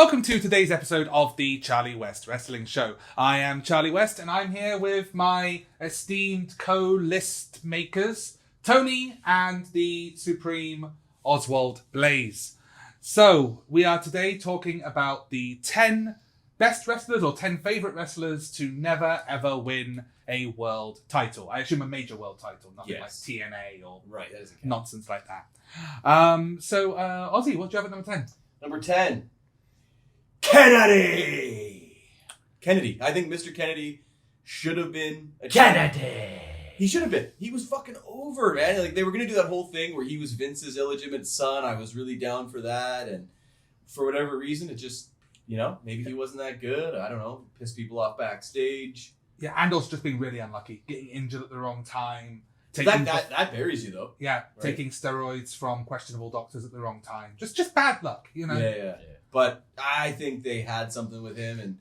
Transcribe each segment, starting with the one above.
Welcome to today's episode of the Charlie West Wrestling Show. I am Charlie West and I'm here with my esteemed co-list makers, Tony and the Supreme Oswald Blaze. So, we are today talking about the 10 best wrestlers or 10 favourite wrestlers to never ever win a world title. I assume a major world title, nothing like TNA or nonsense like that. Ozzy, what do you have at number 10? Number 10. Kennedy! I think Mr. Kennedy should have been a Kennedy! He should have been. He was fucking over, man. Like, they were going to do that whole thing where he was Vince's illegitimate son. I was really down for that. And for whatever reason, it just, maybe he wasn't that good. I don't know. Pissed people off backstage. Yeah, and also just being really unlucky. Getting injured at the wrong time. That buries you, though. Yeah, right? Taking steroids from questionable doctors at the wrong time. Just bad luck, Yeah. But I think they had something with him, and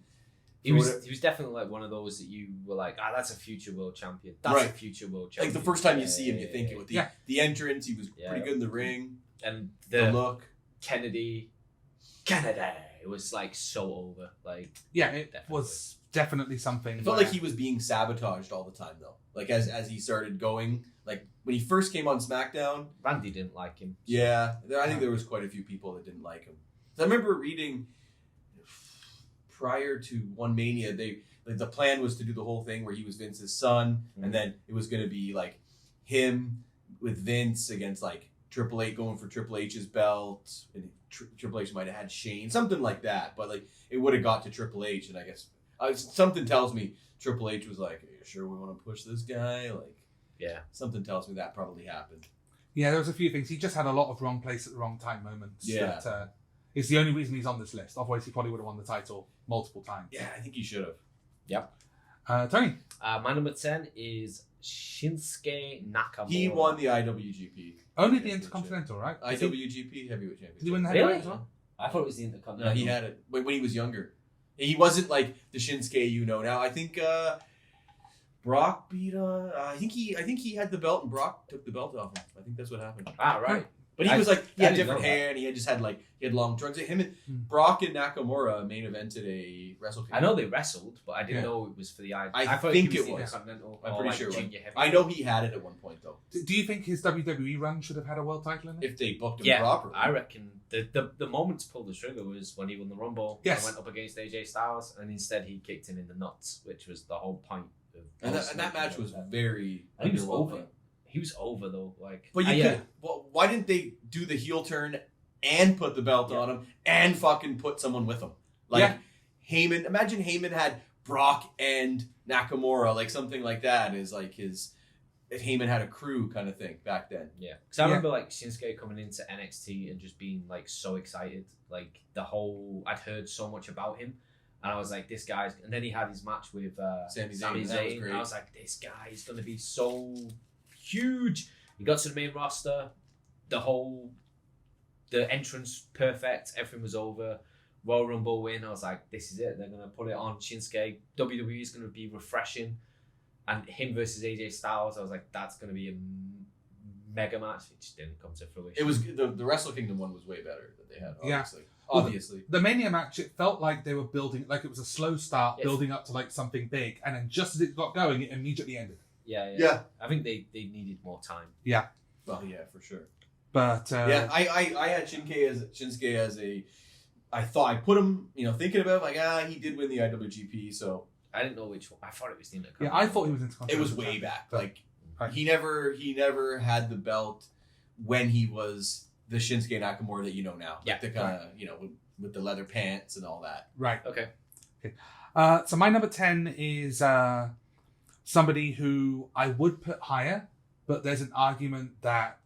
he was definitely like one of those that you were like, that's a future world champion. That's a future world champion. Like the first time you see him, you think it with the entrance, he was pretty good in the ring. And the look. Kennedy. It was like so over. Like it was definitely something. It felt like he was being sabotaged all the time, though. Like as he started going, like when he first came on Smackdown, Randy didn't like him. Yeah, I think there was quite a few people that didn't like him. I remember reading prior to One Mania, the plan was to do the whole thing where he was Vince's son, and then it was going to be like him with Vince against like Triple H going for Triple H's belt, and Triple H might have had Shane, something like that. But like it would have got to Triple H, and I guess something tells me Triple H was like, "Are you sure we want to push this guy?" Something tells me that probably happened. Yeah, there was a few things. He just had a lot of wrong place at the wrong time moments. Yeah. It's the only reason he's on this list. Otherwise, he probably would have won the title multiple times. Yeah, I think he should have. Yep. Tony? My number 10 is Shinsuke Nakamura. He won the IWGP. Only the Intercontinental, right? IWGP Heavyweight Championship. Did he win the heavyweight as well? I thought it was the Intercontinental. No, he had it when he was younger. He wasn't like the Shinsuke you know now. I think Brock beat I think he had the belt and Brock took the belt off him. I think that's what happened. Right. But he was like, he had different hair and he had long trunks. Him and Brock and Nakamura main evented a Wrestle Kingdom. I know they wrestled, but I didn't know it was for the IWGP. I think it was. I'm pretty sure. I know he had it at one point though. Do you think his WWE run should have had a world title in it? If they booked him properly. I reckon the moment to pull the trigger was when he won the Rumble and went up against AJ Styles, and instead he kicked him in the nuts, which was the whole point of. And that match was very. He was over. He was over though, But why didn't they do the heel turn and put the belt on him and fucking put someone with him? Heyman. Imagine Heyman had Brock and Nakamura, like something like that. Is like if Heyman had a crew kind of thing back then. Yeah, because I remember like Shinsuke coming into NXT and just being like so excited. Like I'd heard so much about him. And I was like, this guy's... And then he had his match with Sami Zayn. And I was like, this guy is going to be so huge. He got to the main roster. The entrance, perfect. Everything was over. Royal Rumble win. I was like, this is it. They're going to put it on Shinsuke. WWE is going to be refreshing. And him versus AJ Styles, I was like, that's going to be a mega match. It just didn't come to fruition. It was... The Wrestle Kingdom one was way better that they had, obviously. Obviously. The Mania match, it felt like they were building, like it was a slow start, building up to like something big, and then just as it got going, it immediately ended. Yeah. I think they needed more time. Yeah. Well, yeah, for sure. But I had Shinsuke as a. I thought I put him, thinking about he did win the IWGP, so I didn't know which one. I thought it was the Intercontinental. Yeah, I thought he was Intercontinental. It was way back. He never had the belt when he was the Shinsuke Nakamura that you know now. Yeah. The kind of, with the leather pants and all that. Right. Okay. So my number 10 is somebody who I would put higher, but there's an argument that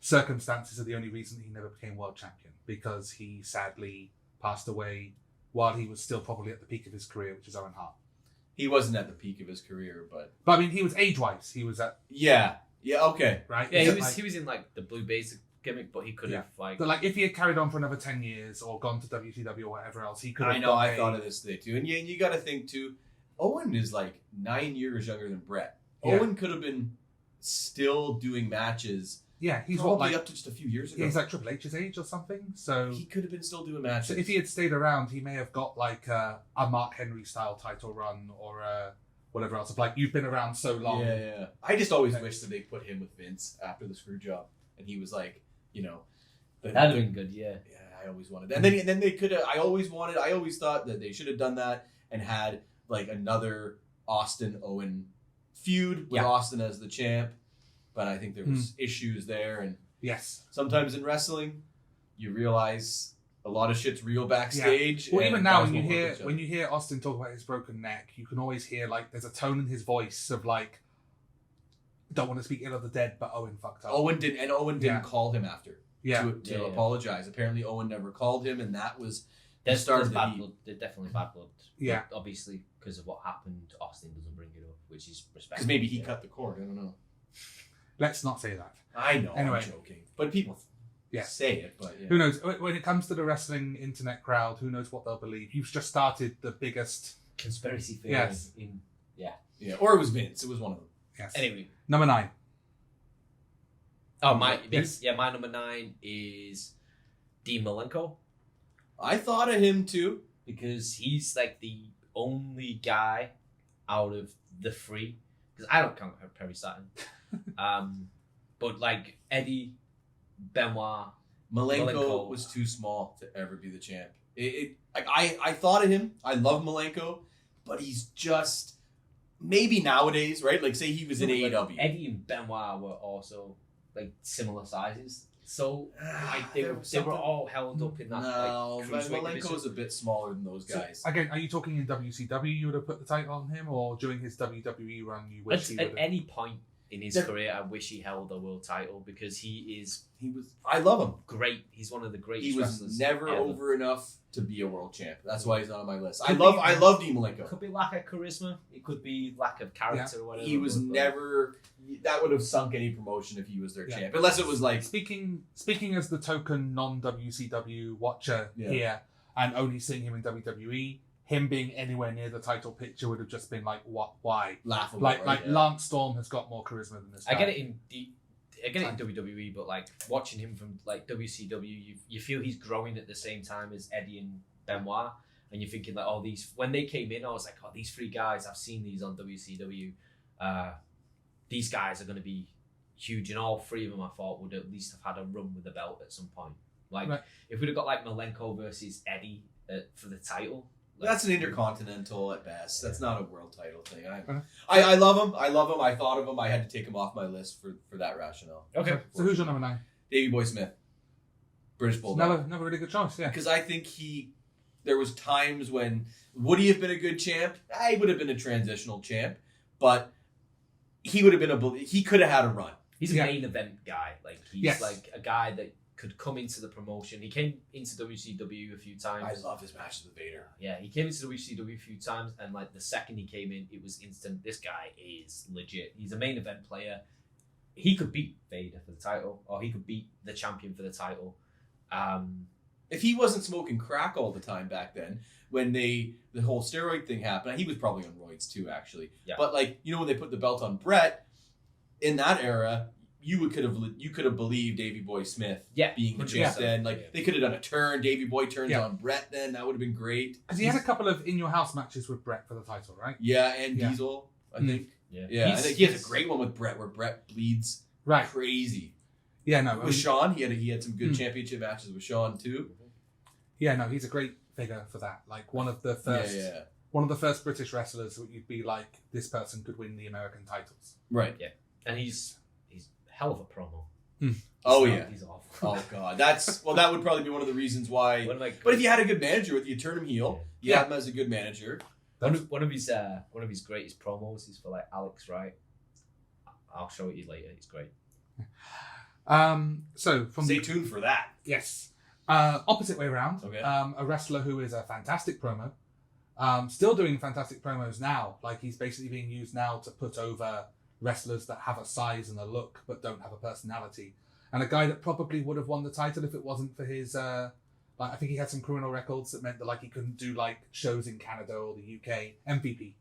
circumstances are the only reason he never became world champion, because he sadly passed away while he was still probably at the peak of his career, which is Owen Hart. He wasn't at the peak of his career, but I mean, he was age-wise. He was at... Yeah, okay. Right? Yeah, he was in like the blue basic gimmick, but he could have But like, if he had carried on for another 10 years or gone to WCW or whatever else, he could have... I thought of this today too. And you got to think too, Owen is like 9 years younger than Brett. Yeah. Owen could have been still doing matches Yeah, he's probably up to just a few years ago. Yeah, he's like Triple H's age or something. So he could have been still doing matches. So if he had stayed around, he may have got like a Mark Henry style title run or whatever else. Like, you've been around so long. Yeah. I just always wish that they put him with Vince after the screw job, and he was like, that'd have been good. Yeah. Yeah, I always wanted that. And then they could have. I always thought that they should have done that and had like another Austin Owen feud with Austin as the champ. But I think there was issues there, and yes, sometimes in wrestling, you realize a lot of shit's real backstage. Yeah. Well, even now when you hear Austin talk about his broken neck, you can always hear like there's a tone in his voice of like, don't want to speak ill of the dead, but Owen fucked up. Owen didn't call him after to apologize. Apparently, Owen never called him, and that was the start of bad blood. There's definitely bad blood. Yeah, but obviously because of what happened, Austin doesn't bring it up, which is respectful. Because maybe he cut the cord. I don't know. Let's not say that. I know, anyway, I'm joking. But people say it, but who knows? When it comes to the wrestling internet crowd, who knows what they'll believe? You've just started the biggest conspiracy theory Yeah, or it was Vince. It was one of them. Yes. Anyway. Number 9. Oh, my number 9 is Dean Malenko. I thought of him too. Because he's like the only guy out of the 3. Because I don't count Perry Saturn. But like Eddie, Benoit, Malenko was too small to ever be the champ. I thought of him. I love Malenko, but he's just maybe nowadays, right? Like say he was in AEW. Eddie and Benoit were also like similar sizes. So they were all held up in that. No, but Malenko is a bit smaller than those guys. So, again, are you talking in WCW? You would have put the title on him, or during his WWE run, you wish he would have? At any point in his career, I wish he held a world title because he was. I love him. Great. He's one of the greatest. He was wrestlers never ever. Over enough to be a world champ. That's why he's not on my list. I love Dean Malenko. It could be lack of charisma. It could be lack of character or whatever. He was never. That would have sunk any promotion if he was their champ, unless it was like speaking as the token non-WCW watcher here, and only seeing him in WWE. Him being anywhere near the title picture would have just been like, what? Why? Laughable. Like Lance Storm has got more charisma than this guy. I get it in WWE, but like watching him from like WCW, you feel he's growing at the same time as Eddie and Benoit, and you're thinking like, oh, these when they came in, I was like, oh, these 3 guys, I've seen these on WCW. These guys are going to be huge, and all 3 of them I thought would at least have had a run with the belt at some point. Like if we'd have got like Malenko versus Eddie for the title. That's an intercontinental at best. That's not a world title thing. I love him. I thought of him. I had to take him off my list for that rationale. Okay. So who's your number 9? Davey Boy Smith. British Bulldog. Another really good choice, yeah. Because I think there was times when, would he have been a good champ? He would have been a transitional champ. But he would have been he could have had a run. He's a main event guy. Like he's like a guy that could come into the promotion. He came into WCW a few times. I love his matches with Vader. Yeah, he came into WCW a few times, and like the second he came in, it was instant. This guy is legit. He's a main event player. He could beat Vader for the title, or he could beat the champion for the title. If he wasn't smoking crack all the time back then, when the whole steroid thing happened, he was probably on roids too, actually. Yeah. But like when they put the belt on Brett, in that era, you could have believed Davey Boy Smith being the champ then. Like they could have done a turn. Davey Boy turns on Brett then. That would have been great. Because he had a couple of in your house matches with Brett for the title, right? Yeah, and Diesel, I think. Yeah. I think he has a great one with Brett where Brett bleeds crazy. Yeah, no. With Shawn, he had some good championship matches with Shawn too. Yeah, no, he's a great figure for that. Like one of the first British wrestlers that you'd be like, this person could win the American titles. Right. Yeah. And he's hell of a promo. He's awful. Oh god, that would probably be one of the reasons why. But if you had a good manager with you, turn him heel. You have him as a good manager. One of his greatest promos is for like Alex Wright. I'll show it you later. It's great. So stay tuned for that. Yes. Opposite way around. Okay. A wrestler who is a fantastic promo. Still doing fantastic promos now. Like he's basically being used now to put over wrestlers that have a size and a look but don't have a personality. And a guy that probably would have won the title if it wasn't for his I think he had some criminal records that meant that like he couldn't do like shows in Canada or the UK. MVP.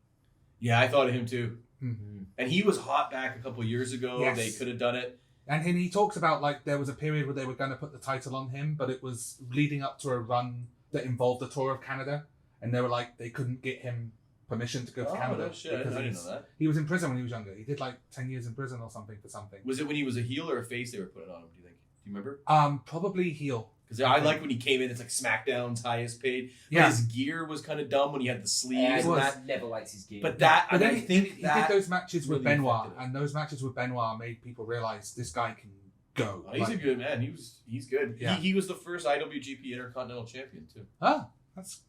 Yeah, I thought of him too. Mm-hmm. And he was hot back a couple years ago. Yes. They could have done it. And he talks about like there was a period where they were going to put the title on him, but it was leading up to a run that involved the tour of Canada, and they were like they couldn't get him permission to go to Canada. No shit. I didn't know that. He was in prison when he was younger. He did like 10 years in prison or something for something. Was it when he was a heel or a face they were putting on him? Do you think? Do you remember? Probably heel. Because I like when he came in. It's like SmackDown's highest paid. But his gear was kind of dumb when he had the sleeves. That never liked his gear. But then I he think did those matches with really Benoit, and those matches with Benoit made people realize this guy can go. Oh, he's a good man. He's good. Yeah. He was the first IWGP Intercontinental Champion too. That's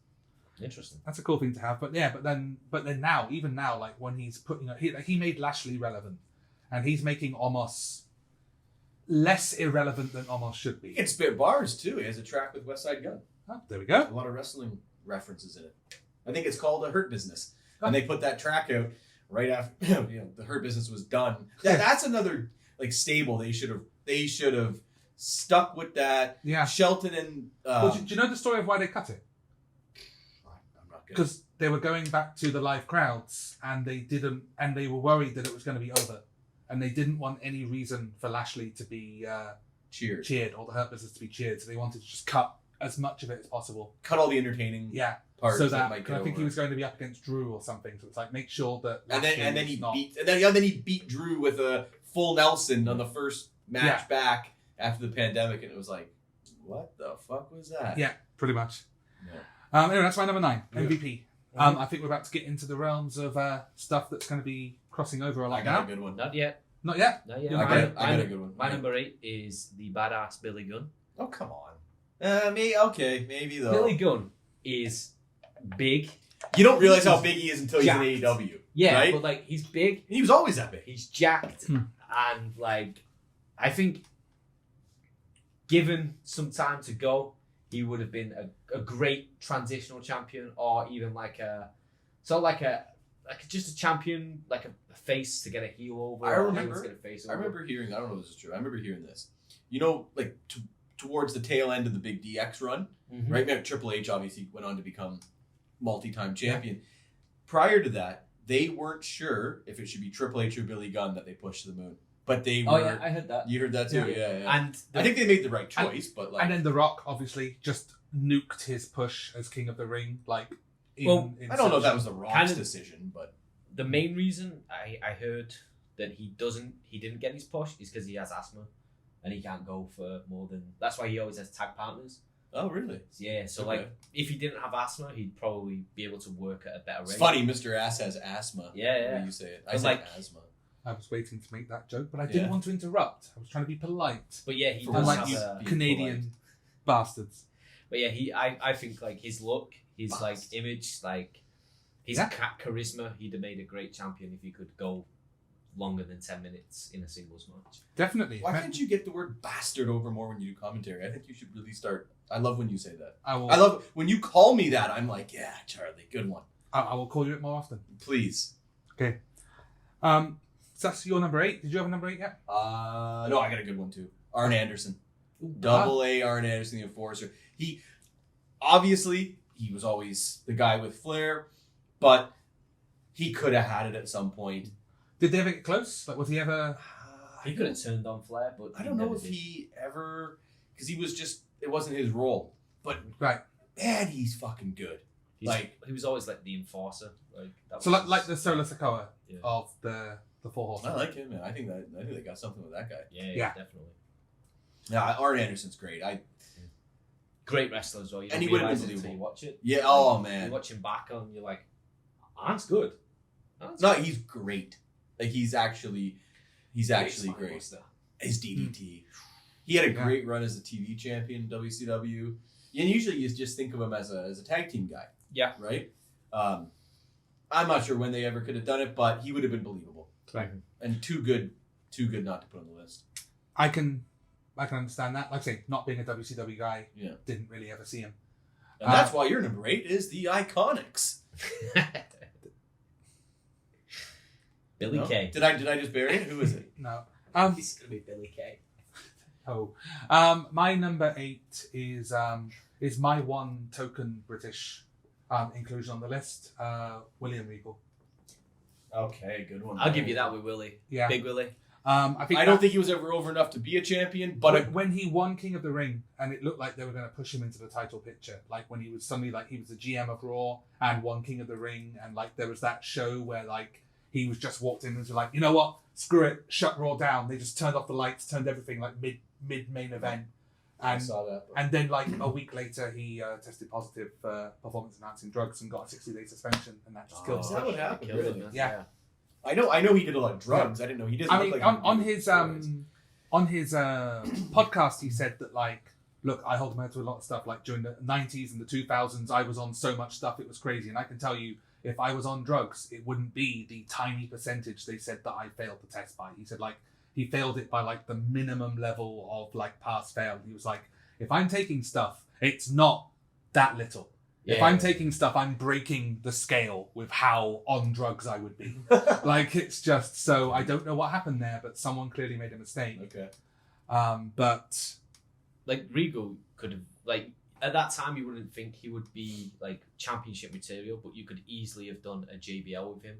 interesting. That's a cool thing to have. But then now, even now, like when he's putting, he made Lashley relevant, and he's making Omos less irrelevant than Omos should be. He can spit bars too. He has a track with West Side Gun. Oh, there we go. A lot of wrestling references in it. I think it's called a Hurt Business, and they put that track out right after the Hurt Business was done. That's another like stable. They should have stuck with that. Yeah, Shelton and. Well, do you know the story of why they cut it? I'm not good. Because they were going back to the live crowds, and they didn't, and they were worried that it was going to be over, and they didn't want any reason for Lashley to be cheered or the Hurt Business to be cheered, so they wanted to just cut as much of it as possible. Cut all the entertaining. Parts so that might I think he was going to be up against Drew or something. So it's like make sure that and then he beat Drew with a full Nelson on the first match back after the pandemic, and it was like, what the fuck was that? Yeah, pretty much. Yeah. Anyway, that's my number 9, MVP. Mm-hmm. I think we're about to get into the realms of stuff that's going to be crossing over a lot now. I got a good one. Not yet. Not yet. Not yet. I got a good one. My number 8 is the badass Billy Gunn. Oh come on. Maybe though. Billy Gunn is big. You don't realize how big he is until he's in AEW. Yeah, right? but like he's big. He was always that big. He's jacked, and like I think, given some time to go, he would have been a great transitional champion, or even like just a champion, like a face to get a heel over. I remember hearing. I don't know if this is true. I remember hearing this. Like towards the tail end of the big DX run, right? Now Triple H obviously went on to become multi-time champion. Yeah. Prior to that, they weren't sure if it should be Triple H or Billy Gunn that they pushed to the moon. But they were. Oh yeah, I heard that. You heard that too, yeah. And I think they made the right choice, and then The Rock obviously just nuked his push as King of the Ring. Like, I don't know if that was The Rock's decision, but the main reason I heard that he didn't get his push is because he has asthma, and he can't go for more than. That's why he always has tag partners. Oh, really? Yeah, so like, if he didn't have asthma, he'd probably be able to work at a better rate. It's funny, Mr. Ass has asthma. Yeah. When you say it. I say asthma. I was waiting to make that joke, but I didn't want to interrupt. I was trying to be polite. But yeah, he does unlike you have Canadian bastards. But yeah, I think like his look, his like image, like his charisma, he'd have made a great champion if he could go longer than 10 minutes in a singles match. Definitely. Why can't you get the word bastard over more when you do commentary? I think you should really start. I love when you say that. I love when you call me that. I'm like, yeah, Charlie, good one. I will call you it more often. Please. Okay. So that's your number 8. Did you have a number 8 yet? No, I got a good one too. Arn Anderson. Double A Arn Anderson, the Enforcer. He was always the guy with flair, but he could have had it at some point. Did they ever get close? Like, was he ever? He could have turned on Flair, but I don't know if he ever, because he was just, it wasn't his role. But man, he's fucking good. He was always like the enforcer. Like the Solo Sikoa of the Four Horsemen. I like him, man. I think they got something with that guy. Yeah, definitely. Yeah, Arn Anderson's great. Great wrestler as well. You and he would wouldn't until believe you watch it. Yeah. Oh man. You watch him back on, you're like, Arn's good. He's great. Like he's actually great. His DDT. He had a great run as a TV champion in WCW. And usually you just think of him as a tag team guy. Yeah. Right? I'm not sure when they ever could have done it, but he would have been believable. Right. And too good not to put on the list. I can understand that. Like I say, not being a WCW guy, didn't really ever see him. And that's why your number 8 is the Iconics. Billy Kay. Did I just bury it? Who is it? No. It's gonna be Billy Kay. My number 8 is my one token British inclusion on the list. William Regal. Okay, good one. I'll give you that with Willie. Yeah. Big Willie. I don't think he was ever over enough to be a champion, but when he won King of the Ring, and it looked like they were going to push him into the title picture, like when he was suddenly like he was the GM of Raw and won King of the Ring, and like there was that show where like he was just walked in and was like, you know what, screw it, shut Raw down. They just turned off the lights, turned everything like mid main event, and I saw that. And then like a week later, he tested positive for performance enhancing drugs and got a 60-day suspension, and that just killed him. Is that what happened? Really? Yeah. I know he did a lot of drugs. I didn't know he didn't. I mean, on his podcast, he said that like, look, I hold my head to a lot of stuff. Like during the 90s and the 2000s, I was on so much stuff it was crazy. And I can tell you, if I was on drugs, it wouldn't be the tiny percentage they said that I failed the test by. He said like he failed it by like the minimum level of like pass fail. He was like, if I'm taking stuff, it's not that little. If I'm taking stuff, I'm breaking the scale with how on drugs I would be. Like, it's just, so I don't know what happened there, but someone clearly made a mistake. Okay. But... Like, Regal could have, like, at that time you wouldn't think he would be, like, championship material, but you could easily have done a JBL with him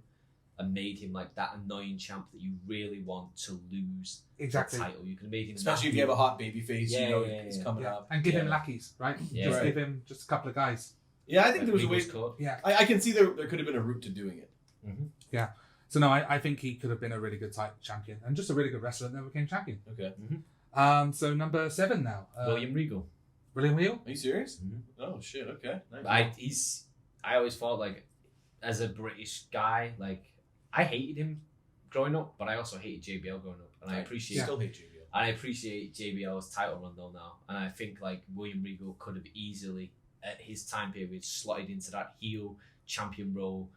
and made him, like, that annoying champ that you really want to lose the title. You could have made him... Especially if you have a hot baby face, he's coming up. And give him lackeys, right? Yeah. Just give him just a couple of guys. Yeah, I think there was a way. Yeah, I can see there could have been a route to doing it. Mm-hmm. Yeah. So no, I think he could have been a really good champion and just a really good wrestler that never became champion. Okay. Mm-hmm. So number 7 now. William Regal. William Regal? Are you serious? Mm-hmm. Oh shit. Okay. Nice. I always thought like, as a British guy, like I hated him growing up, but I also hated JBL growing up, and I appreciate still hate JBL. And I appreciate JBL's title run though now, and I think like William Regal could have easily, at his time period, slotted into that heel champion role,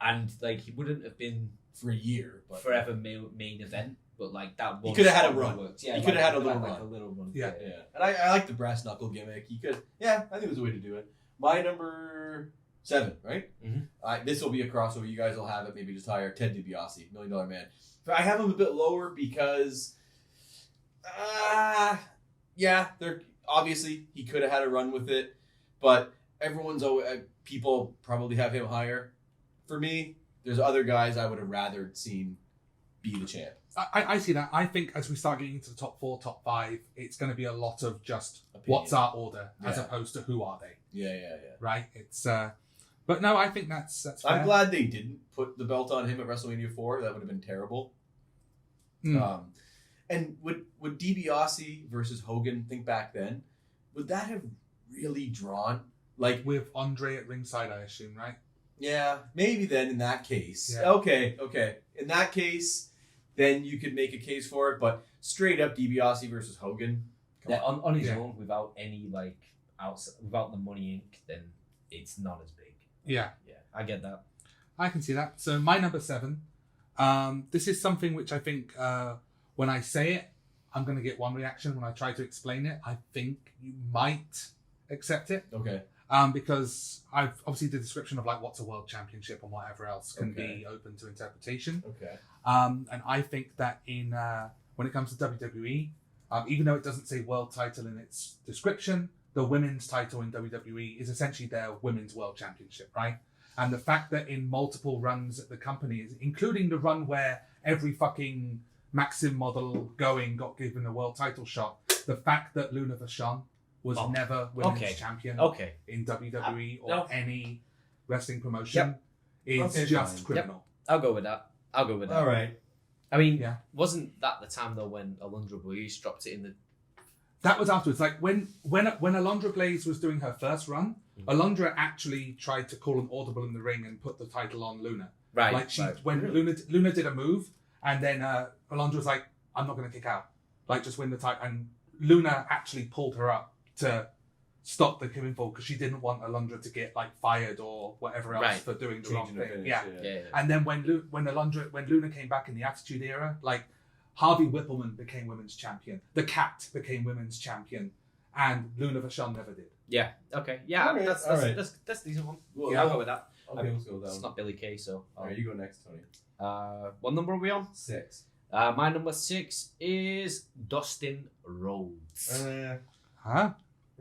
and like he wouldn't have been for a year, but forever main event. But like that one, he could have had a run. Yeah, he could have had a little run. Like a little run. Yeah. And I like the brass knuckle gimmick. He could. Yeah, I think it was a way to do it. My number 7, right? Mm-hmm. This will be a crossover. You guys will have it. Maybe just higher. Ted DiBiase, $1 Million Man. But I have him a bit lower because, they're obviously he could have had a run with it, but everyone's people probably have him higher. For me, there's other guys I would have rather seen be the champ. I see that. I think as we start getting into the top 4, top 5, it's going to be a lot of just Opinion. What's our order as opposed to who are they. Yeah. Right? It's but no, I think that's fair. I'm glad they didn't put the belt on him at WrestleMania 4. That would have been terrible. And would DiBiase versus Hogan, think back then, would that have really drawn? Like with Andre at ringside, I assume, right? Yeah, maybe then in that case. Yeah. Okay. In that case, then you could make a case for it, but straight up DiBiase versus Hogan. On his own, without any like without the Money Inc., then it's not as big. Yeah, I get that. I can see that. So my number 7, this is something which I think when I say it, I'm going to get one reaction. When I try to explain it, I think you might accept it. Okay. Because I've obviously the description of like what's a world championship and whatever else can be open to interpretation. Okay. And I think that in when it comes to WWE, even though it doesn't say world title in its description, the women's title in WWE is essentially their women's world championship, right? And the fact that in multiple runs at the company, including the run where every fucking Maxim model going got given a world title shot, the fact that Luna Vachon was never women's champion in WWE or any wrestling promotion is just criminal. I'll go with that. All right. I mean, wasn't that the time though when Alundra Blaze dropped it in the... That was afterwards. Like when Alundra Blaze was doing her first run, Alundra actually tried to call an audible in the ring and put the title on Luna. Right. Like Luna did a move, and then Alundra was like, "I'm not going to kick out. Like just win the title." And Luna actually pulled her up to stop the pinfall because she didn't want Alundra to get like fired or whatever else for doing the wrong thing. Finish, yeah. And then when Luna came back in the Attitude Era, like Harvey Whippleman became women's champion, the Cat became women's champion, and Luna Vachon never did. Yeah. Okay. Yeah. All right. That's a decent one. Well, I'll go with that. Okay, let's go with that It's one. not Billy Kay, so. All right, you go next, Tony. What number are we on? 6. My number 6 is Dustin Rhodes. Huh?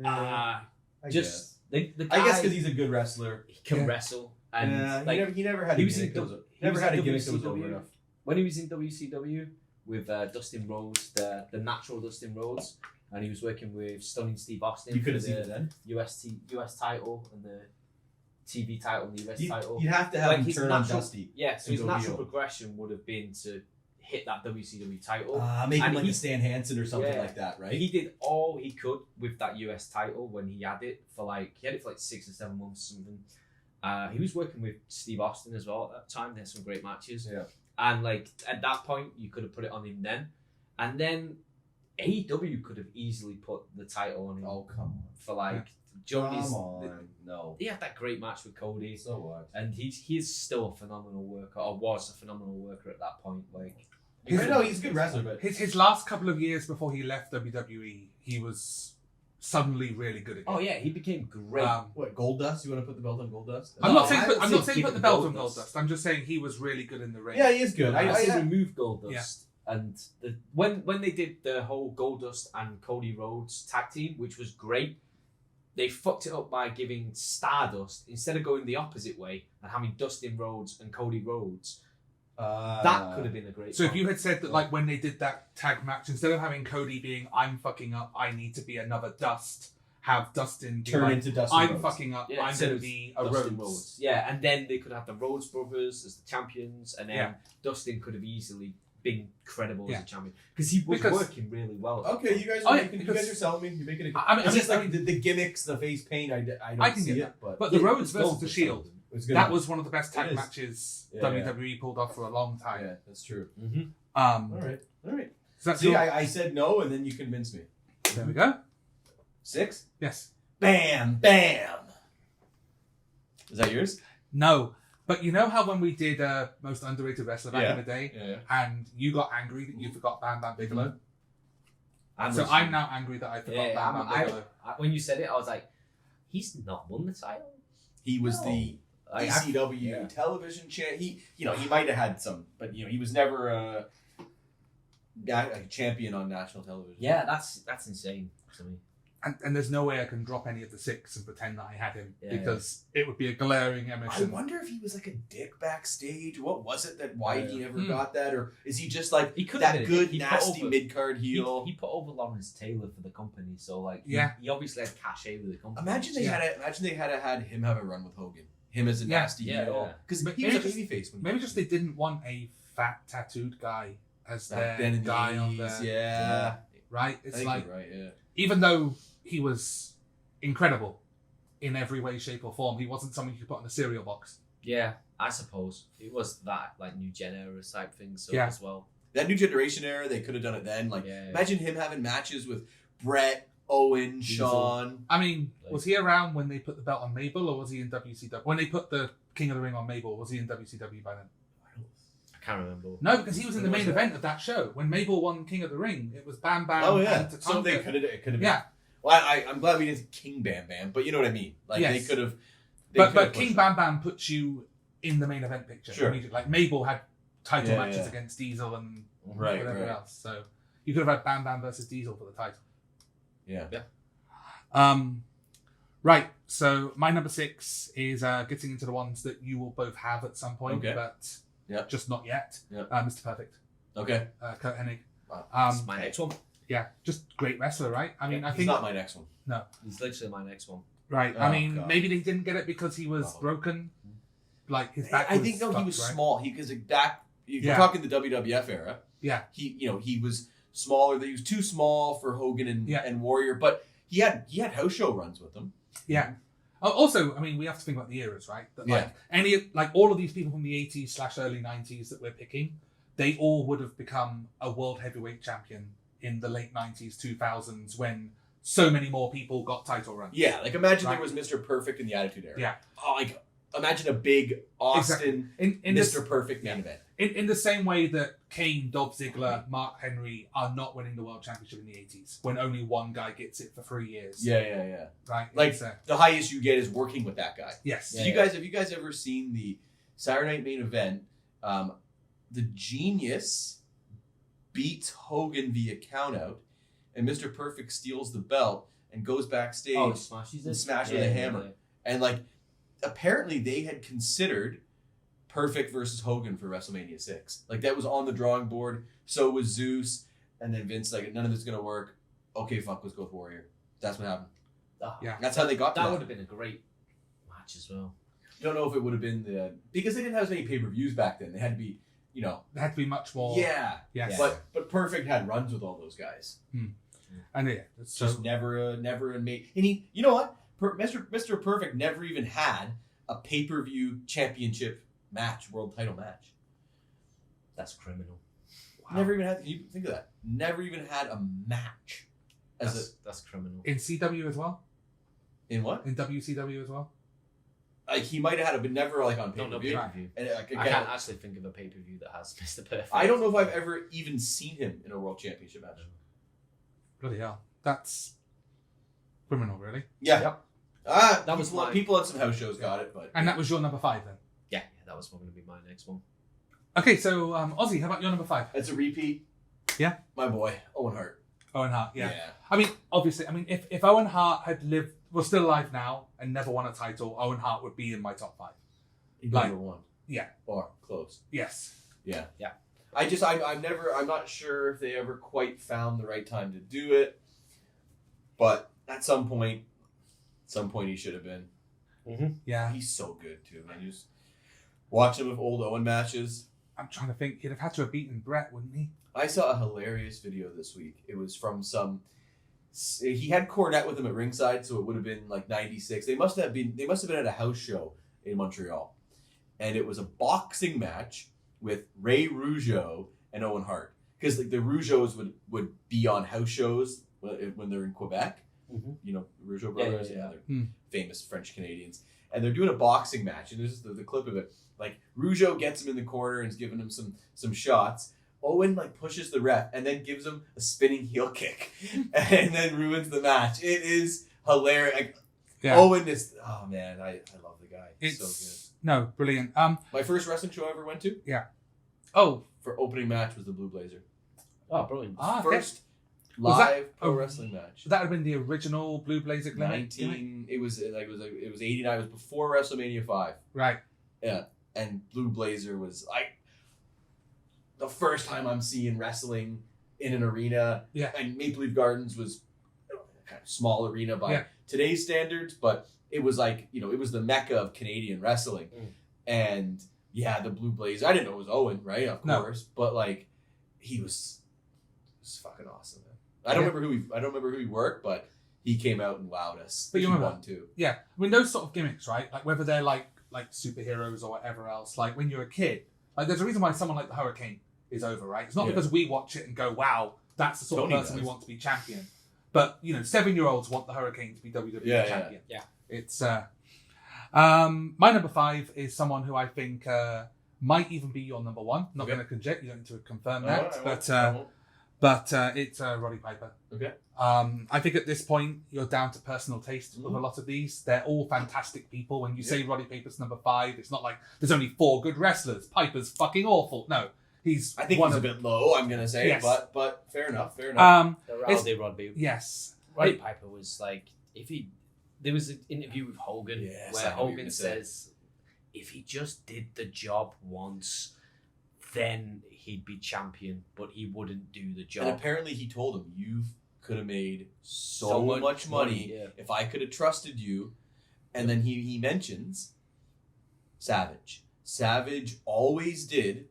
I Just guess. the guy. I guess because he's a good wrestler. He can wrestle, and like he never had a gimmick that was over enough. when he was in WCW, with Dustin Rhodes, the natural Dustin Rhodes, and he was working with Stunning Steve Austin. You could have seen it then. US title and the TV title and the US title. You'd have to have him turn on Dusty. Yeah, so his natural progression would have been to hit that WCW title. Make him like a Stan Hansen or something like that, right? He did all he could with that US title when he had it for like 6 or 7 months or something. He was working with Steve Austin as well at that time. They had some great matches. Yeah. And like at that point, you could have put it on him then. And then AEW could have easily put the title on him. Oh, come on. For like Come on. No. He had that great match with Cody. So what? And he's still a phenomenal worker, or was a phenomenal worker at that point. Like, he's a good wrestler, but his last couple of years before he left WWE, he was suddenly really good again. Oh yeah, he became great. What, Goldust? You want to put the belt on Goldust? I'm not saying put the belt on Goldust. I'm just saying he was really good in the ring. Yeah, he is good. I remove Goldust. Yeah. And when they did the whole Goldust and Cody Rhodes tag team, which was great, they fucked it up by giving Stardust, instead of going the opposite way and having Dustin Rhodes and Cody Rhodes, that could have been a great. So if you had said that, like when they did that tag match, instead of having Cody being "I'm fucking up, I need to be another Dust," have Dustin be turn like, into Dustin "I'm Rhodes. fucking up, I'm going to be a Dustin Rhodes." Yeah, and then they could have the Rhodes brothers as the champions, and then Dustin could have easily been credible as a champion because he was working really well. Okay, you guys are selling me. You're making it. It's just like the gimmicks, the face paint. I can see it, but the Rhodes versus the Shield. That was one of the best tag is. matches WWE pulled off for a long time. Yeah, that's true. Mm-hmm. All right. See, I said no, and then you convinced me. There we go. 6? Yes. Bam, bam. Is that yours? No. But you know how when we did Most Underrated Wrestler back in the day, and you got angry that you forgot Bam Bam Bigelow? So I'm now angry that I forgot Bam Bam Bigelow. When you said it, I was like, he's not won the title. He was the WCW television champ. He might have had some, but he was never a champion on national television. Yeah, that's insane to me. And there's no way I can drop any of the 6 and pretend that I had him because it would be a glaring omission. I wonder if he was like a dick backstage. What was it why he never got that? Or is he just like that good, nasty mid-card heel? He put over Lawrence Taylor for the company, so like he obviously had cachet with the company. Imagine they had him have a run with Hogan. Him as a nasty heel. Because he was a babyface. Maybe just they didn't want a fat tattooed guy as their guy on there. Yeah. Right? It's like, right, yeah. Even though he was incredible in every way, shape, or form, he wasn't something you could put in a cereal box. Yeah, I suppose. It was that like New Gen era type thing as well. That New Generation era, they could have done it then. Like, imagine him having matches with Brett, Owen, Shawn. I mean, was he around when they put the belt on Mabel, or was he in WCW? When they put the King of the Ring on Mabel, was he in WCW by then? I can't remember. No, because he was in the main event of that show. When Mabel won King of the Ring, it was Bam Bam. Oh, yeah. And Tatanka. So it could have been. Yeah. Well, I'm glad we didn't say King Bam Bam, but you know what I mean. Like, they could have. But King Bam Bam puts you in the main event picture. Sure. Immediately. Like, Mabel had title matches against Diesel and whatever else. So you could have had Bam Bam versus Diesel for the title. Yeah. Right. So my number 6 is getting into the ones that you will both have at some point, but just not yet. Mr. Perfect. Okay. Kurt Hennig. That's my next one. Yeah, just great wrestler, right? I mean, I think he's not my next one. No, he's literally my next one. Right. I mean, maybe they didn't get it because he was broken. Like his back. I think he was small. Because back. If you're talking the WWF era. Yeah. He was smaller. He was too small for Hogan and Warrior, but he had house show runs with them. Yeah. Also, I mean, we have to think about the eras, right? That all of these people from the 80s / early 90s that we're picking, they all would have become a world heavyweight champion in the late 90s, 2000s, when so many more people got title runs. Yeah, like imagine there was Mr. Perfect in the Attitude Era. Yeah. Oh, like imagine a big Austin in Mr. Perfect main event. In the same way that Kane, Dolph Ziggler, Mark Henry are not winning the world championship in the 80s, when only one guy gets it for 3 years. Yeah. Right. Like the highest you get is working with that guy. Yes. Have you guys ever seen the Saturday Night Main Event? The Genius beats Hogan via countout, and Mr. Perfect steals the belt and goes backstage and smashes with a hammer. And like, apparently they had considered Perfect versus Hogan for WrestleMania 6. Like, that was on the drawing board. So was Zeus. And then Vince, like, none of this is going to work. Okay, fuck, let's go with Warrior. That's what happened. Yeah. That's how they got to that. That would have been a great match as well. I don't know if it would have been because they didn't have as many pay-per-views back then. They had to be, They had to be much more. Yeah. Yes. But Perfect had runs with all those guys. And yeah. It's just never a made. And he, you know what? Mr. Perfect never even had a pay-per-view championship match, world title match. That's criminal. Wow. Never even had. Can you think of that? Never even had a match. That's criminal. In CW as well. In what? In WCW as well. Like, he might have had it, but never like on pay-per-view. And I can't actually think of a pay-per-view that has Mr. Perfect. I don't know if I've ever even seen him in a world championship match. Bloody hell, that's criminal, really. Yeah. Yep. That was people on some house shows got it, but and that was your number 5 then. Yeah, that was going to be my next one. Okay, so Ozzy, how about your number 5? It's a repeat. Yeah, my boy Owen Hart. Owen Hart, yeah. I mean, obviously, if Owen Hart was still alive now and never won a title, Owen Hart would be in my top 5. Number 1. Yeah. Or close. Yes. Yeah. Yeah. I'm not sure if they ever quite found the right time to do it, but at some point he should have been. Mm-hmm. Yeah. He's so good too, man. You just watch him with old Owen matches. I'm trying to think. He'd have had to have beaten Brett, wouldn't he? I saw a hilarious video this week. It was from he had Cornette with him at ringside, so it would have been like 96. They must have been at a house show in Montreal. And it was a boxing match with Ray Rougeau and Owen Hart. Because like the Rougeaus would be on house shows when they're in Quebec. Mm-hmm. Rougeau brothers, they're famous French Canadians. And they're doing a boxing match, and this is the clip of it. Like, Rougeau gets him in the corner and is giving him some shots. Owen like pushes the ref and then gives him a spinning heel kick and then ruins the match. It is hilarious. Like, Owen is, oh man, I love the guy. It's so good. No, brilliant. My first wrestling show I ever went to. Yeah. Oh, for opening match was the Blue Blazer. Oh, brilliant. First live pro wrestling match. That would have been the original Blue Blazer gimmick. It was 89. It was before WrestleMania 5. Right. Yeah, and Blue Blazer was like the first time I'm seeing wrestling in an arena. Yeah. And Maple Leaf Gardens was kind of small arena by today's standards, but it was like, it was the mecca of Canadian wrestling. And the Blue Blazer, I didn't know it was Owen, right? Of course. But like, he was fucking awesome, man. I don't remember who he worked, but he came out and wowed us. But you he remember won too. Yeah. I mean, those sort of gimmicks, right? Like whether they're like superheroes or whatever else, like when you're a kid, like there's a reason why someone like the Hurricane is over, right? It's not because we watch it and go, wow, that's the sort of person we want to be champion. But 7-year-olds want the Hurricane to be WWE champion. Yeah. It's my number 5 is someone who I think might even be your number 1. Not going to conject. You don't need to confirm that, but it's Roddy Piper. Okay. I think at this point you're down to personal taste with a lot of these. They're all fantastic people. When you say Roddy Piper's number 5, it's not like there's only 4 good wrestlers. Piper's fucking awful. No. I think he's a bit low, I'm going to say, but fair enough. The Roddy. Yes. Roddy Piper was like, there was an interview with Hogan where Hogan says, if he just did the job once, then he'd be champion, but he wouldn't do the job. And apparently he told him, you could have made so much money if I could have trusted you. And then he mentions Savage. Savage always did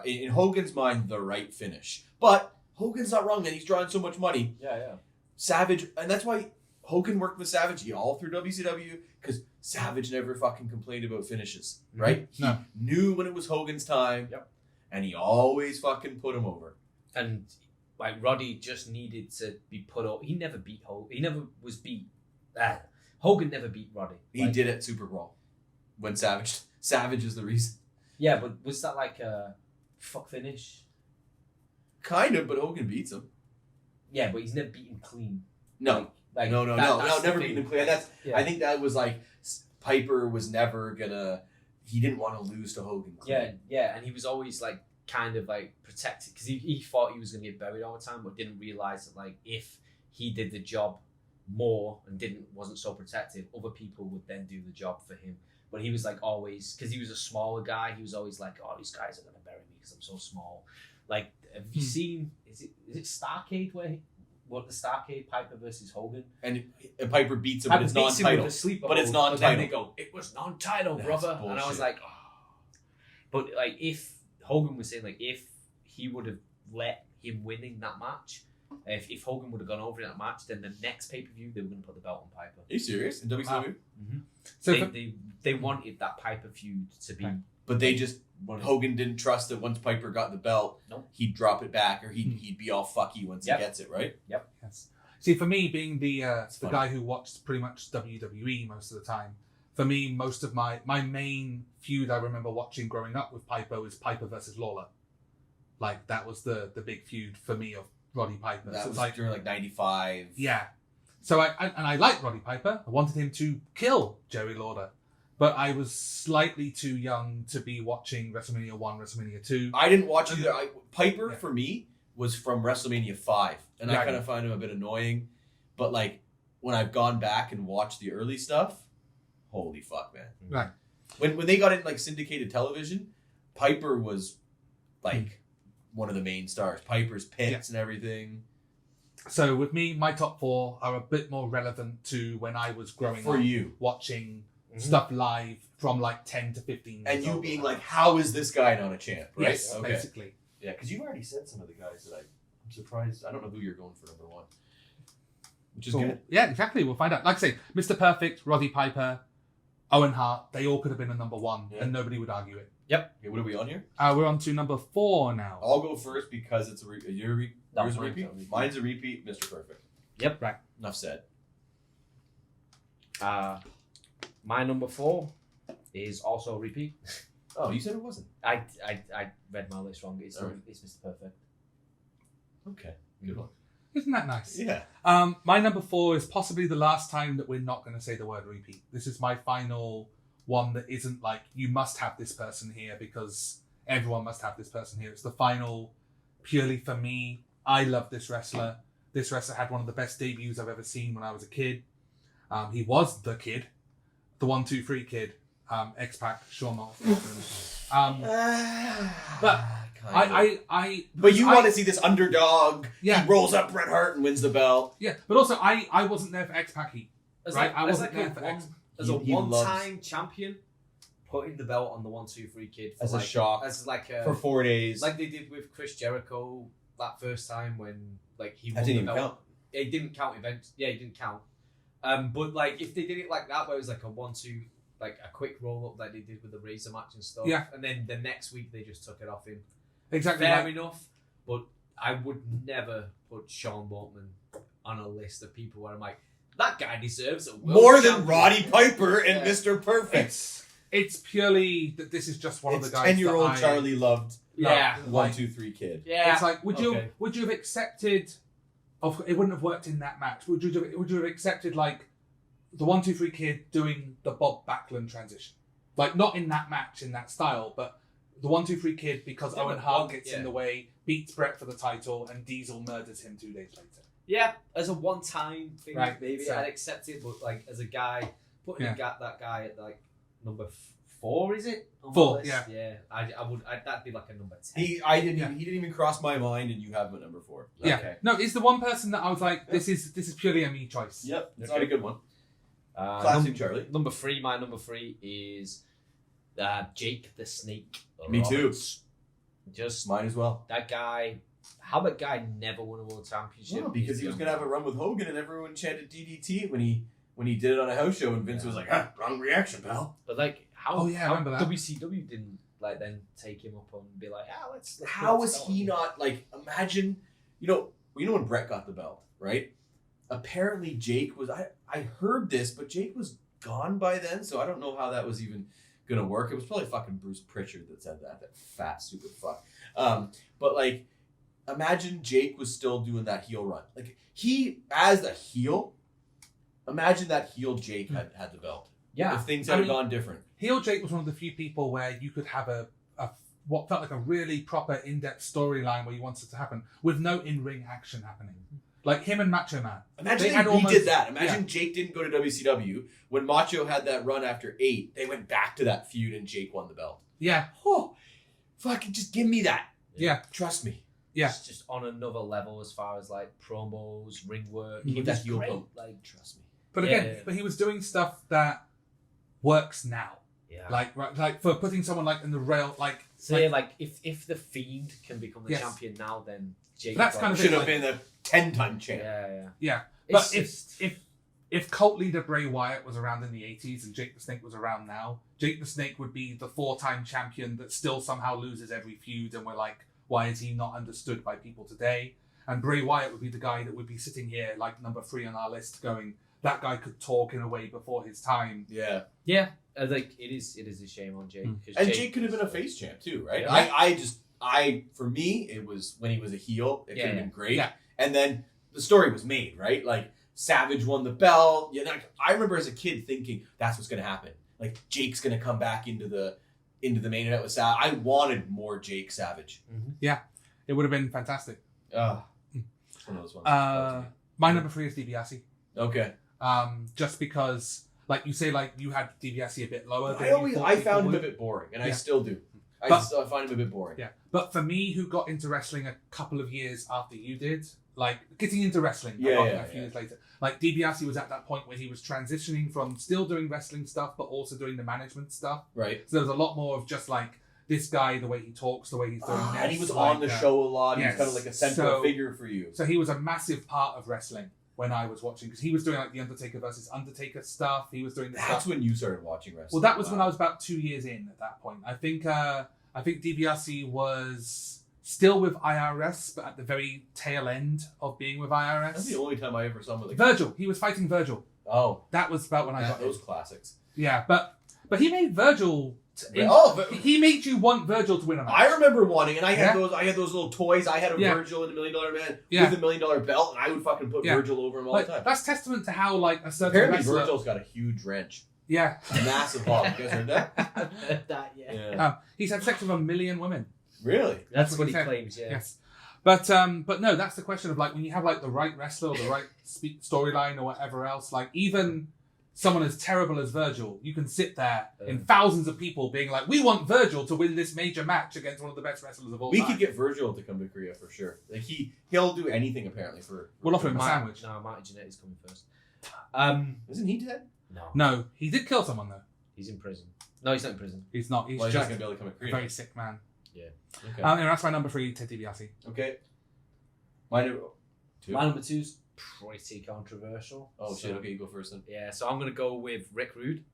in Hogan's mind, the right finish. But Hogan's not wrong, man. He's drawing so much money. Yeah. Savage, and that's why Hogan worked with Savage all through WCW, because Savage never fucking complained about finishes, right? He knew when it was Hogan's time, and he always fucking put him over. And like Roddy just needed to be put up. He never beat Hogan. He never was beat. Hogan never beat Roddy. He did at Super Brawl when Savage is the reason. Yeah, but was that like a fuck finish? Kind of, but Hogan beats him. Yeah, but he's never beaten clean. No, never beaten him clean. I think that was like Piper was never gonna. He didn't want to lose to Hogan clean. Yeah, and he was always like kind of like protected because he thought he was gonna get buried all the time, but didn't realize that like if he did the job more and wasn't so protective, other people would then do the job for him. But he was like always, because he was a smaller guy, he was always like, oh, these guys are going to bury me because I'm so small. Like, have you seen, is it Starrcade what the Starrcade Piper versus Hogan? And Piper beats him, Piper but it's beats him non-title. with the sleeper But it's hold, non-title. But then they go, it was non-title, brother. Bullshit. And I was like, oh. But like, if Hogan was saying, like, if he would have let him win in that match, if Hogan would have gone over in that match, then the next pay-per-view, they were going to put the belt on Piper. Are you serious? In WCW? Mm-hmm. So they wanted that Piper feud to be... But they just... Hogan didn't trust that once Piper got the belt, he'd drop it back, or he'd be all fucky once he gets it, right? Yep. Yes. See, for me, being the guy who watched pretty much WWE most of the time, for me, most of my main feud I remember watching growing up with Piper was Piper versus Lawler. Like, that was the big feud for me of Roddy Piper. That so was like during like 95. Yeah. So I liked Roddy Piper. I wanted him to kill Jerry Lawler. But I was slightly too young to be watching WrestleMania 1, WrestleMania 2. I didn't watch either. Piper, for me, was from WrestleMania 5. And I kind of find him a bit annoying. But, like, when I've gone back and watched the early stuff, holy fuck, man. Right. When they got into, like, syndicated television, Piper was, like, one of the main stars. Piper's Pits and everything. So, with me, my top 4 are a bit more relevant to when I was growing up. Watching... stuff live from like 10 to 15 and you being like, how is this guy not a champ, right? Yes, basically. Yeah, because you've already said some of the guys that I'm surprised. I don't know who you're going for number 1, which is good. Yeah, exactly. We'll find out. Like I say, Mr. Perfect, Roddy Piper, Owen Hart, they all could have been a number 1 and nobody would argue it. Yep. Okay, what are we on here? We're on to number 4 now. I'll go first because it's yours a repeat? Mine's a repeat, Mr. Perfect. Yep. Right. Enough said. My number 4 is also a repeat. Oh, you said it wasn't. I read my list wrong. It's Mr. Perfect. Okay, good one. Isn't that nice? Yeah. My number 4 is possibly the last time that we're not going to say the word repeat. This is my final one that isn't like, you must have this person here because everyone must have this person here. It's the final, purely for me. I love this wrestler. This wrestler had one of the best debuts I've ever seen when I was a kid. He was the kid. The 1, 2, 3 kid, X-Pac, Shawn Michaels. But But you want to see this underdog. Yeah. He rolls up Bret Hart and wins the belt. Yeah, but also I wasn't there for X-Pac heat. Right? I wasn't there for X-Pac. As a one-time champion, putting the belt on the 1, 2, 3 kid as a shock, as like a, for 4 days, like they did with Chris Jericho that first time when like he won didn't the even belt. count. It didn't count events. Yeah, it didn't count. But like if they did it like that, where it was like a 1, 2, like a quick roll up like they did with the Razor match and stuff. Yeah. And then the next week they just took it off him. Exactly. Fair enough. But I would never put Sean Waltman on a list of people where I'm like, that guy deserves a world more than champion. Roddy Piper and Mr. Perfect. It's purely that this is just one of the guys. 10-year-old Charlie loved. Yeah. 1, 2, 3 kid. Yeah. It's like, would you have accepted? It wouldn't have worked in that match. Would you have accepted like the 1, 2, 3 kid doing the Bob Backlund transition? Like not in that match in that style, but the 1, 2, 3 kid because Owen Hart gets in the way, beats Brett for the title, and Diesel murders him 2 days later. Yeah, as a one-time thing, Right, maybe so- I'd accept it, but like as a guy, putting that guy at like number 4, is it? On my 4, list? yeah. Yeah, I would. That'd be like a number 10. He didn't even cross my mind, and you have him at number 4. Yeah. Okay. No, it's the one person that I was like, this is purely a me choice. Yep. It's not a good one. Classic Charlie. Number 3. My number 3 is Jake the Snake. Me too. Roberts. Just Mine as well. that guy. How that guy never won a world championship? Yeah, because he was gonna have a run with Hogan, and everyone chanted DDT when he did it on a house show, and Vince was like, "Wrong reaction, pal." But like, how? Oh, yeah, I remember that. WCW didn't like then take him up and be like, let's How is he not like? Imagine, you know when Brett got the belt, right? Apparently Jake was. I heard this, but Jake was gone by then, so I don't know how that was even gonna work. It was probably fucking Bruce Pritchard that said that fat stupid fuck. But like, imagine Jake was still doing that heel run. Like he, as a heel, imagine that heel Jake had the belt. Yeah, if things had gone different. Heel Jake was one of the few people where you could have a what felt like a really proper in-depth storyline where you wanted it to happen with no in-ring action happening. Like him and Macho Man. Imagine they redid that. Imagine Jake didn't go to WCW. When Macho had that run after 8, they went back to that feud and Jake won the belt. Yeah. Oh, fucking just give me that. Yeah. Trust me. Yeah. It's just on another level as far as like promos, ring work. Keep that heel great. belt. Like, trust me. But again, but he was doing stuff that works now. Yeah. Like for putting someone like in the rail, like. So like, yeah, like if the Fiend can become the champion now, then Jake that's kind of should have been a 10-time champ. Yeah. But if cult leader Bray Wyatt was around in the 80s and Jake the Snake was around now, Jake the Snake would be the 4-time champion that still somehow loses every feud, and we're like, why is he not understood by people today? And Bray Wyatt would be the guy that would be sitting here like number 3 on our list going, that guy could talk in a way before his time. Yeah. Yeah. Like it is a shame on Jake. And Jake could have been a face champ too, right? Yeah. For me, it was when he was a heel, it could have been great. Yeah. And then the story was made, right? Like Savage won the belt. Yeah, I remember as a kid thinking that's what's going to happen. Like Jake's going to come back into the main event with Savage. I wanted more Jake Savage. Mm-hmm. Yeah, it would have been fantastic. It's one of those ones. My number 3 is DiBiase. Okay. Just because, like you say, like you had DiBiase a bit lower. I found him a bit boring, and I still do. I find him a bit boring. Yeah, but for me, who got into wrestling a couple of years after you did, like getting into wrestling a few years later, like DiBiase was at that point where he was transitioning from still doing wrestling stuff, but also doing the management stuff. Right. So there was a lot more of just like this guy, the way he talks, the way he's doing this. And he was on the show a lot. Yes. He was kind of like a central figure for you. So he was a massive part of wrestling when I was watching, because he was doing like the Undertaker versus Undertaker stuff. He was doing the stuff. That's when you started watching wrestling. Well, that was when I was about 2 years in at that point. I think DiBiase was still with IRS, but at the very tail end of being with IRS. That's the only time I ever saw him with Virgil. He was fighting Virgil. Oh. That was about when I got those classics. Yeah, but he made Virgil. He made you want Virgil to win a match. I remember wanting, and I had those little toys. I had a Virgil and $1 Million Man with $1 Million belt, and I would fucking put Virgil over him all the time. That's testament to how like a certain apparently wrestler... Virgil's got a huge wrench. Yeah, a massive hog. You guys heard that? I've heard that. Yeah. He's had sex with 1 million women. Really? That's what he claims. Yeah. Yes. But no, that's the question of like when you have like the right wrestler or the right storyline or whatever else. Like even someone as terrible as Virgil, you can sit there in thousands of people being like, "We want Virgil to win this major match against one of the best wrestlers of all time." We could get Virgil to come to Korea for sure. Like he'll do anything apparently for. We'll offer him a sandwich. No, Marty Jannetty's coming first. Isn't he dead? No, he did kill someone though. He's in prison. No, he's not in prison. He's not. He's just just not gonna be able to come to Korea. A very sick man. Yeah. Okay. And that's my number 3, Ted DiBiase. Okay. My number 2's pretty controversial. Oh shit! Okay, you go first then. Yeah, so I'm gonna go with Rick Rude.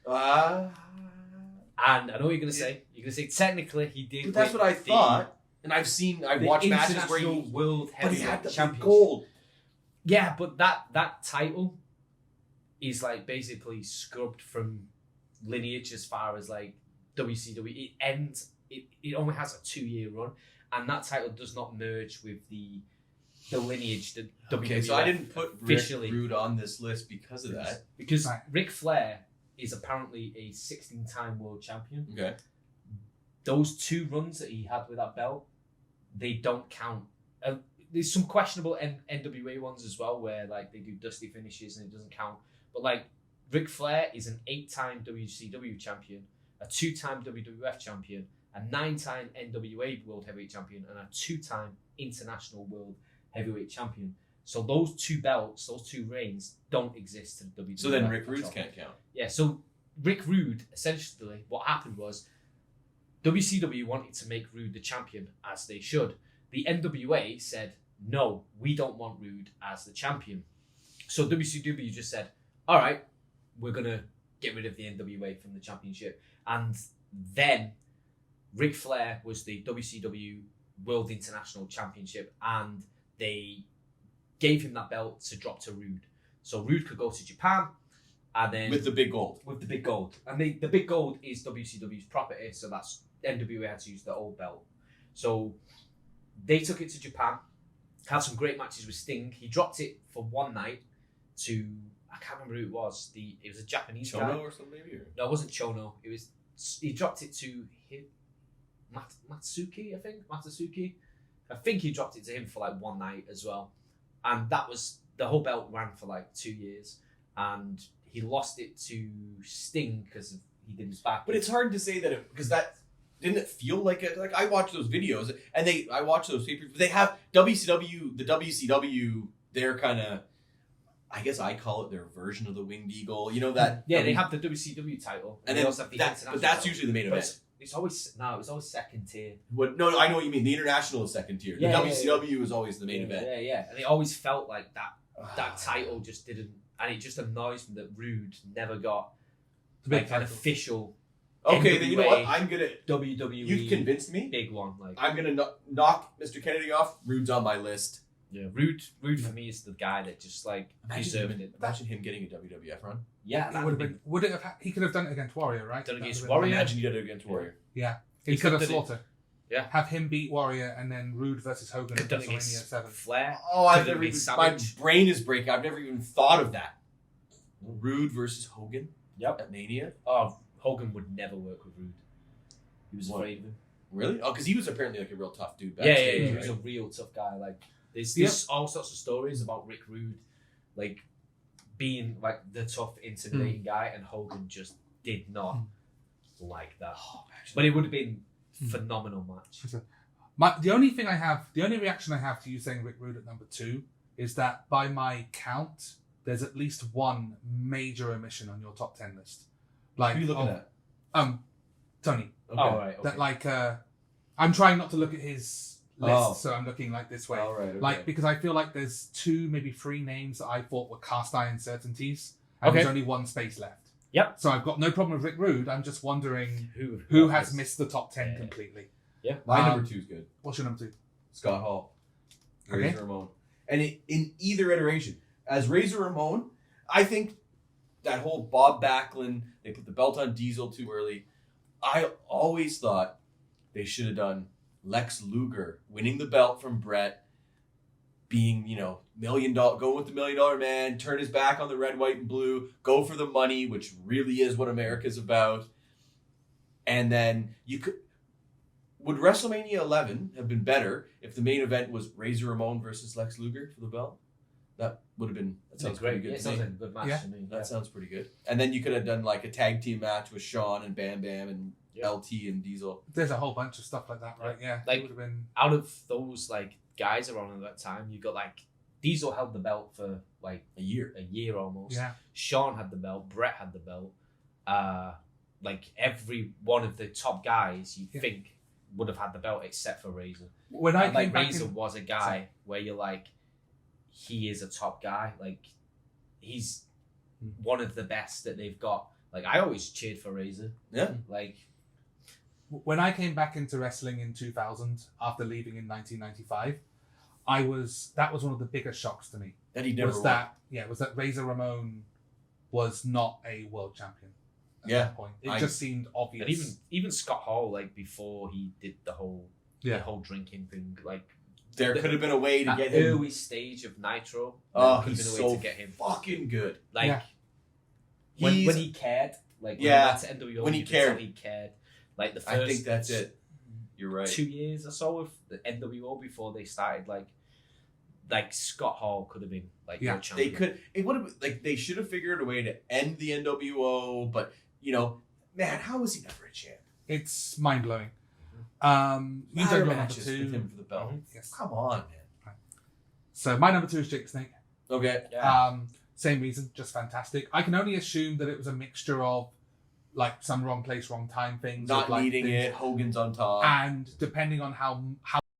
And I know what you're gonna say. You're gonna say technically he did. But that's what I thought. And I've watched matches where he world heavyweight champion. Gold. Yeah, but that title is like basically scrubbed from lineage as far as like WCW. It only has a 2-year run, and that title does not merge with the lineage that Okay, WWF so I didn't put officially Rick Rude on this list because of that. Because Ric Flair is apparently a 16-time world champion. Okay. Those 2 runs that he had with that belt, they don't count. There's some questionable NWA ones as well, where like they do dusty finishes and it doesn't count. But like Ric Flair is an 8-time WCW champion, a 2-time WWF champion, a 9-time NWA World Heavyweight Champion, and a 2-time International World Heavyweight Champion. So those 2 belts, those 2 reigns, don't exist to the WWF. So then Rick Rude's can't count. Yeah, so Rick Rude, essentially, what happened was WCW wanted to make Rude the champion, as they should. The NWA said, no, we don't want Rude as the champion. So WCW just said, all right, we're going to get rid of the NWA from the championship. And then Ric Flair was the WCW World International Championship, and they gave him that belt to drop to Rude. So Rude could go to Japan, and then with the big gold. And the big gold is WCW's property, so that's NWA had to use the old belt. So they took it to Japan, had some great matches with Sting. He dropped it for one night to, I can't remember who it was. It was a Japanese guy. Chono or something maybe? Or? No, it wasn't Chono. He dropped it to Matsuki, I think. I think he dropped it to him for like one night as well. and that was the whole belt ran for like 2 years, and he lost it to Sting because he did his back. But it's hard to say that because that didn't it feel like I watch those videos and I watch those papers. They have WCW, the WCW. They're kind of, I guess I call it their version of the Winged Eagle. You know that? Yeah, they have the WCW title, and they then also have the international but that's title. usually the main event. It was always second tier. No, I know what you mean. The international is second tier. Yeah, the WCW is always the main event. Yeah, and it always felt like that title just didn't, and it just annoys me that Rude never got like an official. Okay, then you know what? NWA I'm gonna WWE. You've convinced me. Big one, like I'm gonna knock Mr. Kennedy off. Rude's on my list. Yeah, Rude for me is the guy that just like deserved it. Imagine him getting a WWF run. Yeah, it would have been. Would it have? He could have done it against Warrior, right? Done against Warrior. Warrior. Imagine he did it against Warrior. Yeah, instead of Slaughter. Yeah, have him beat Warrior and then Rude versus Hogan at WrestleMania 7. Flair. Oh, my brain is breaking. I've never even thought of that. Rude versus Hogan. Yep. At Mania. Oh, Hogan would never work with Rude. He was afraid of him. Really? Oh, because he was apparently like a real tough dude. Yeah, he was a real tough guy. Like there's all sorts of stories about Rick Rude, like being like the tough, intimidating guy, and Hogan just did not like that. Oh, but it would have been phenomenal match. The only reaction I have to you saying Rick Rude at number 2 is that by my count, there's at least one major omission on your top 10 list. Like, who are you looking at? Tony. Okay. Oh, right. Okay. That I'm trying not to look at his list, so I'm looking like this way. Oh, right, okay. Like, because I feel like there's 2, maybe 3 names that I thought were cast iron certainties, and there's only 1 space left. Yep. So I've got no problem with Rick Rude. I'm just wondering who has missed the top 10 completely. Yeah. My number 2 is good. What's your number 2? Scott Hall. Okay. Razor Ramon. And in either iteration, as Razor Ramon, I think that whole Bob Backlund, they put the belt on Diesel too early. I always thought they should have done Lex Luger winning the belt from Brett, being, $1 million, go with the $1 Million Man, turn his back on the red, white, and blue, go for the money, which really is what America's about. And then would WrestleMania 11 have been better if the main event was Razor Ramon versus Lex Luger for the belt? That would have been. That sounds pretty good. It sounds like a good match to me. That sounds pretty good. And then you could have done like a tag team match with Shawn and Bam Bam and LT and Diesel. There's a whole bunch of stuff like that, right? Yeah. Like, it would have been out of those like guys around at that time, you got like Diesel held the belt for like a year almost. Yeah. Shawn had the belt. Brett had the belt. Like every one of the top guys you think would have had the belt except for Razor. When I came back Razor was a guy where you're like, he is a top guy. Like, he's one of the best that they've got. Like, I always cheered for Razor. Yeah. Like, when I came back into wrestling in 2000 after leaving in 1995, that was one of the biggest shocks to me. That he never was that Razor Ramon was not a world champion at that point. It just seemed obvious. And even Scott Hall, like before he did the whole drinking thing, like there could have been a way to get him. him. Early stage of Nitro. He's a so way to get him fucking good. Like when he cared. Like when he when he cared. He cared. Like the first. I think that's it. You're right. 2 years or so of the NWO before they started, like Scott Hall could have been like world champion. They could. It would have like they should have figured a way to end the NWO, but man, how was he never a champ? It's mind blowing. He's our matches with him for the belt. Yes. Come on, man. Right. So my number 2 is Jake Snake. Okay. Yeah. Same reason, just fantastic. I can only assume that it was a mixture of like some wrong place, wrong time things. Not needing it. Hogan's on top. And depending on how